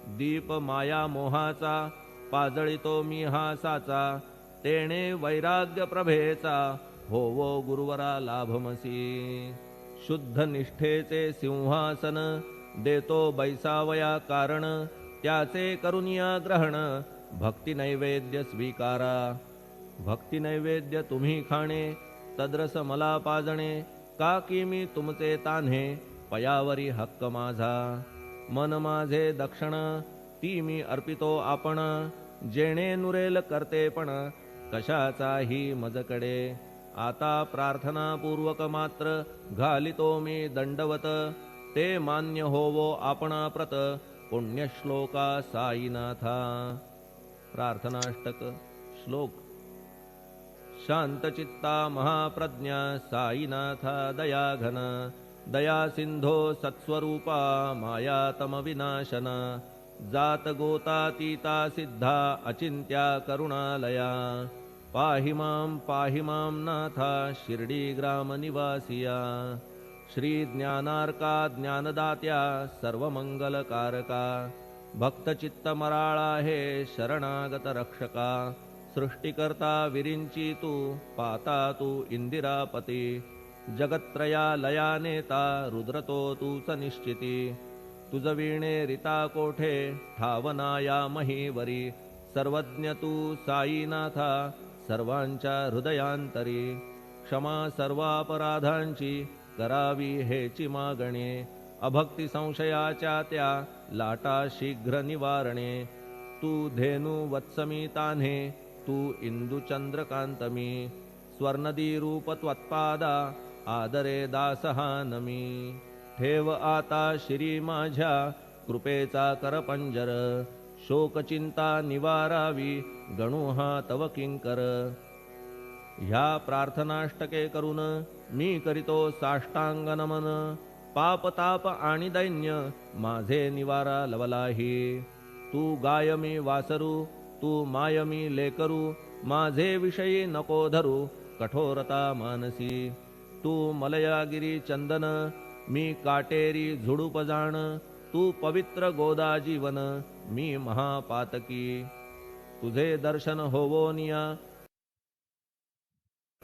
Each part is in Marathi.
दीप माया मोहाचा पाजळितो मी हा साचा, तेणे वैराग्य प्रभेचा होवो गुरुवरा लाभमसी. शुद्ध निष्ठेचे सिंहासन देतो बैसावया कारण, त्याचे करुनिया ग्रहण भक्ती नैवेद्य स्वीकारा. भक्ती नैवेद्य तुम्ही खाणे तद्रस मला पाजणे, का की मी तुमचे तान्हे पयावरी हक्क माझा. मन माझे दक्षिण ती मी अर्पितो आपण, जेणे नुरेल करतेपण कशाचाही मजकडे. आता प्रार्थनापूर्वक मात्र घालितो मी दंडवत, ते मान्य होवो आपणा प्रत पुण्यश्लोका साईनाथा. प्रार्थनाष्टक. श्लोक. शांतचित्ता महाप्रज्ञा साईनाथा दयाघन, दया सिंधो सत्स्वरूपा मायातम विनाशन. जात गोतातीता सिद्धा अचिंत्या करुणालया, पाहि मां नाथा शिर्डी ग्राम निवासिया. श्री ज्ञानार्का ज्ञानदात्या सर्वमंगलकारका, भक्तचित्त मराळा हे शरणागत रक्षका. सृष्टिकर्ता विरिंची तू पाता तू इंदिरापती, जगत्त्रया लया नेता रुद्रतो तूच निश्चिती. तुझ वीणे रिता कोठे ठावनाया महीवरी, सर्वज्ञ तू साईनाथा सर्वांच्या हृदयांतरी. क्षमा सर्वापराधांची करावी हेची मागणे, अभक्ती संशयाच्या त्या लाटा शीघ्र निवारणे. तू धेनु वत्समी तान्हे तू इंदू चंद्रकांतमी, स्वर्णदी रूप त्वत्पादा आदरे दासहानमी. ठेव आता शिरी माझ्या कृपेचा करपंजर, शोकचिंता निवारावी गणू हा तव किंकर. ह्या प्रार्थनाष्टके करून मी करीतो साष्टांग नमन, पापताप आणि दैन्य माझे निवारा लवलाही. तू गाय मी वासरू तू माय मी लेकरू, माझे विषयी नको धरू कठोरता मानसी. तू मलयागिरी चंदन मी काटेरी झुडूप जाण, तू पवित्र गोदा जीवन मी महापातकी. तुझे दर्शन होवोनिया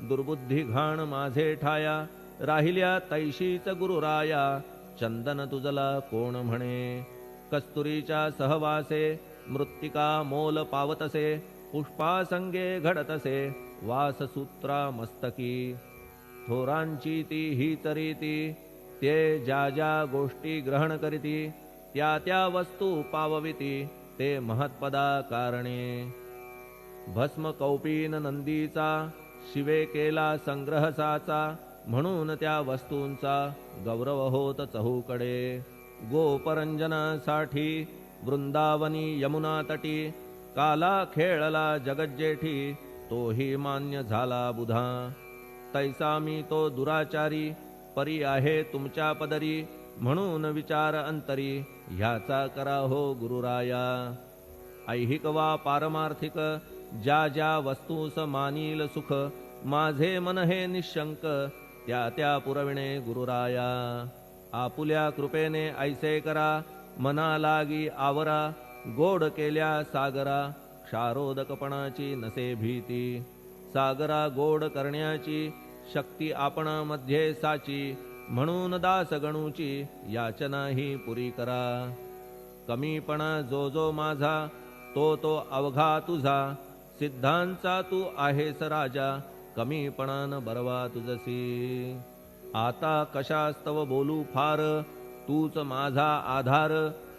दुर्बुद्धी घाण माझे ठाया, राहिल्या तैशीच गुरुराया. चंदन तुझला कोण म्हणे, कस्तुरीच्या सहवासे मृत्तिका मोल पावतसे. पुष्पासंगे घडतसे वाससूत्रा मस्तकी. थोरांची ती हीच रीती, ते ज्या ज्या गोष्टी ग्रहण करीती, त्या त्या वस्तू पावविती ते महत्पदा कारणे. भस्म कौपीन नंदीचा शिवे केला संग्रह साचा, म्हणून त्या वस्तूंचा गौरव होत चहूकडे. गोपरंजनासाठी वृंदावनी यमुना तटी, काला खेळला जगज्जेठी तोही मान्य झाला बुधा. तैसा मी तो दुराचारी परी आहे तुमच्या पदरी, म्हणून विचार अंतरी ह्याचा करा हो गुरुराया. ऐहिक वा पारमार्थिक ज्या ज्या वस्तूस मानील सुख, माझे मन हे निशंक त्या त्या पुरविणे गुरुराया. आपुल्या कृपेने ऐसे करा मना लागी आवरा, गोड केल्या सागरा क्षारोदकपणाची नसे भीती. सागरा गोड करण्याची शक्ती आपणामध्ये साची, म्हणून दास गणूची याचना ही पुरी करा. कमीपणा जो जो माझा तो तो अवघा तुझा, सिद्धांचा तू आहेस राजा कमीपणान बरवा तुझसी. आता कशास्तव बोलू फार तूच माझा आधार,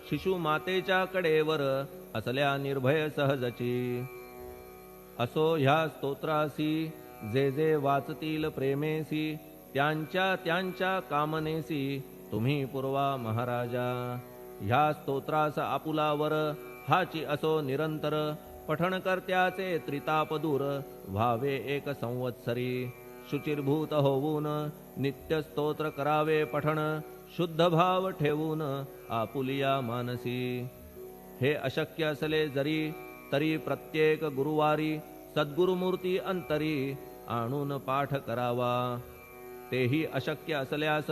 शिशु मातेच्या कडेवर असल्या निर्भय सहजची. असो ह्या स्तोत्रासी जे जे वाचतील प्रेमेसी, त्यांच्या त्यांच्या कामनेसी तुम्ही पुरवा महाराजा. ह्या स्तोत्रास आपुलावर हाची असो निरंतर, पठण करत्याचे त्रिताप दूर व्हावे एक संवत्सरी. शुचिर्भूत होऊन नित्य स्तोत्र करावे पठण, शुद्ध भाव ठेवून आपुलिया मानसी. हे अशक्य असले जरी तरी प्रत्येक गुरुवारी सद्गुरुमूर्ती अंतरी आणून पाठ करावा. तेही अशक्य असल्यास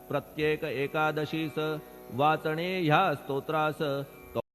प्रत्येक एकादशीस वाचणे ह्या स्तोत्रास